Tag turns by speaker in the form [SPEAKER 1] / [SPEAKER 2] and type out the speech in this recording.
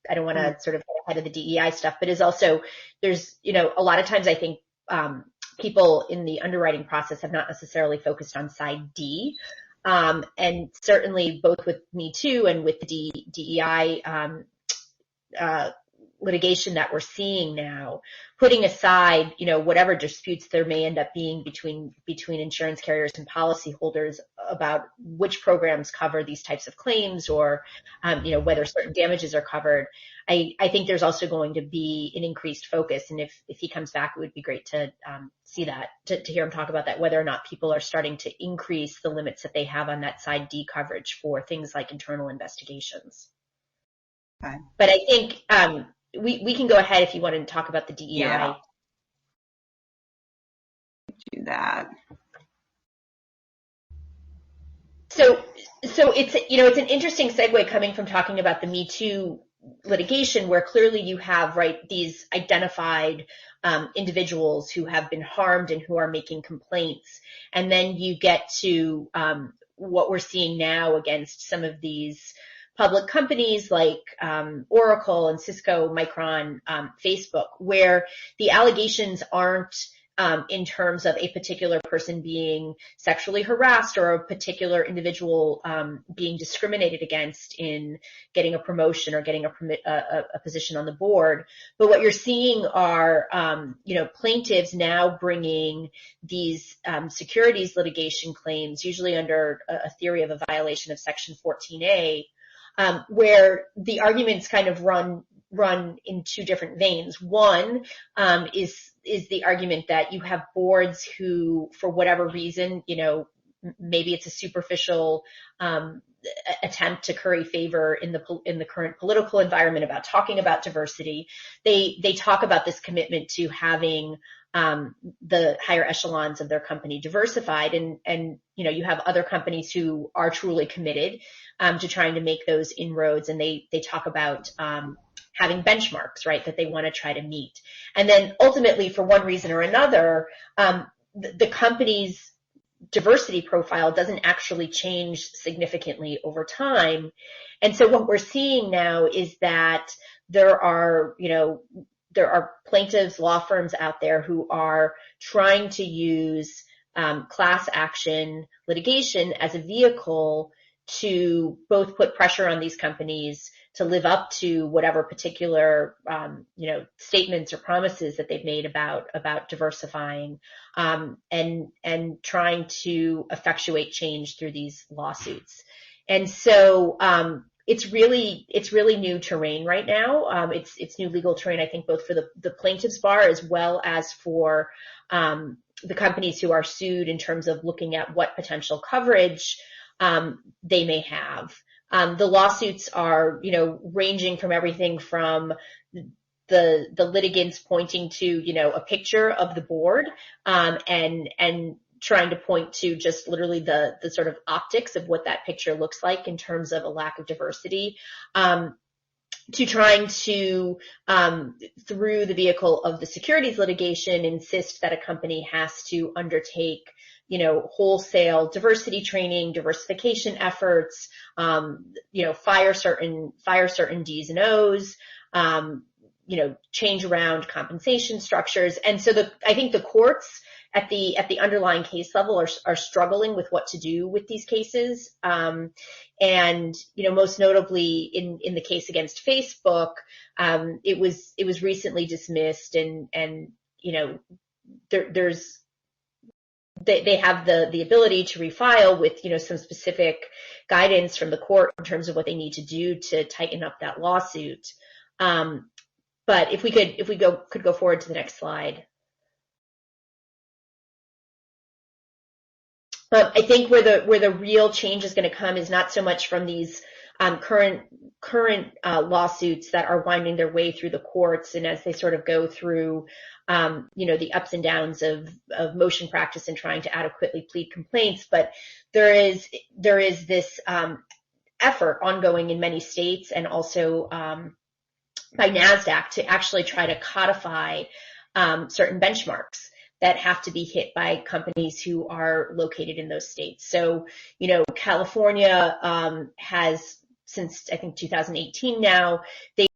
[SPEAKER 1] I don't want to sort of get ahead of the DEI stuff, but is also, there's, a lot of times I think, people in the underwriting process have not necessarily focused on side D. And certainly both with Me Too and with the DEI, litigation that we're seeing now, putting aside, whatever disputes there may end up being between insurance carriers and policyholders about which programs cover these types of claims or, whether certain damages are covered. I think there's also going to be an increased focus. And if he comes back, it would be great to see that, to hear him talk about that, whether or not people are starting to increase the limits that they have on that side D coverage for things like internal investigations.
[SPEAKER 2] Okay.
[SPEAKER 1] But I think, we can go ahead if you want to talk about the DEI.
[SPEAKER 2] Yeah. Do that.
[SPEAKER 1] So it's, it's an interesting segue coming from talking about the Me Too litigation, where clearly you have, right, these identified individuals who have been harmed and who are making complaints. And then you get to what we're seeing now against some of these public companies like Oracle and Cisco, Micron, Facebook, where the allegations aren't in terms of a particular person being sexually harassed or a particular individual being discriminated against in getting a promotion or getting a position on the board. But what you're seeing are, plaintiffs now bringing these securities litigation claims, usually under a theory of a violation of Section 14A, where the arguments kind of run in two different veins. One is the argument that you have boards who, for whatever reason, maybe it's a superficial attempt to curry favor in the current political environment about talking about diversity. They talk about this commitment to having the higher echelons of their company diversified, and you have other companies who are truly committed to trying to make those inroads, and they talk about having benchmarks, right, that they want to try to meet. And then ultimately, for one reason or another, the company's diversity profile doesn't actually change significantly over time. And so what we're seeing now is that there are plaintiffs, law firms out there who are trying to use class action litigation as a vehicle to both put pressure on these companies to live up to whatever particular, statements or promises that they've made about diversifying, and trying to effectuate change through these lawsuits. And so, it's really new terrain right now. It's new legal terrain, I think, both for the plaintiffs bar as well as for, the companies who are sued in terms of looking at what potential coverage, they may have. The lawsuits are, ranging from everything from the litigants pointing to, a picture of the board, and trying to point to just literally the sort of optics of what that picture looks like in terms of a lack of diversity, to trying to, through the vehicle of the securities litigation, insist that a company has to undertake, wholesale diversity training, diversification efforts, fire certain D's and O's, change around compensation structures. And so I think the courts at the underlying case level are struggling with what to do with these cases. And, most notably in the case against Facebook, it was recently dismissed, and they have the ability to refile with, some specific guidance from the court in terms of what they need to do to tighten up that lawsuit. But if we could go forward to the next slide. I think where the real change is going to come is not so much from these current lawsuits that are winding their way through the courts, and as they sort of go through, the ups and downs of motion practice and trying to adequately plead complaints. But there is this effort ongoing in many states, and also by NASDAQ, to actually try to codify certain benchmarks that have to be hit by companies who are located in those states. So, California has, since I think 2018 now, they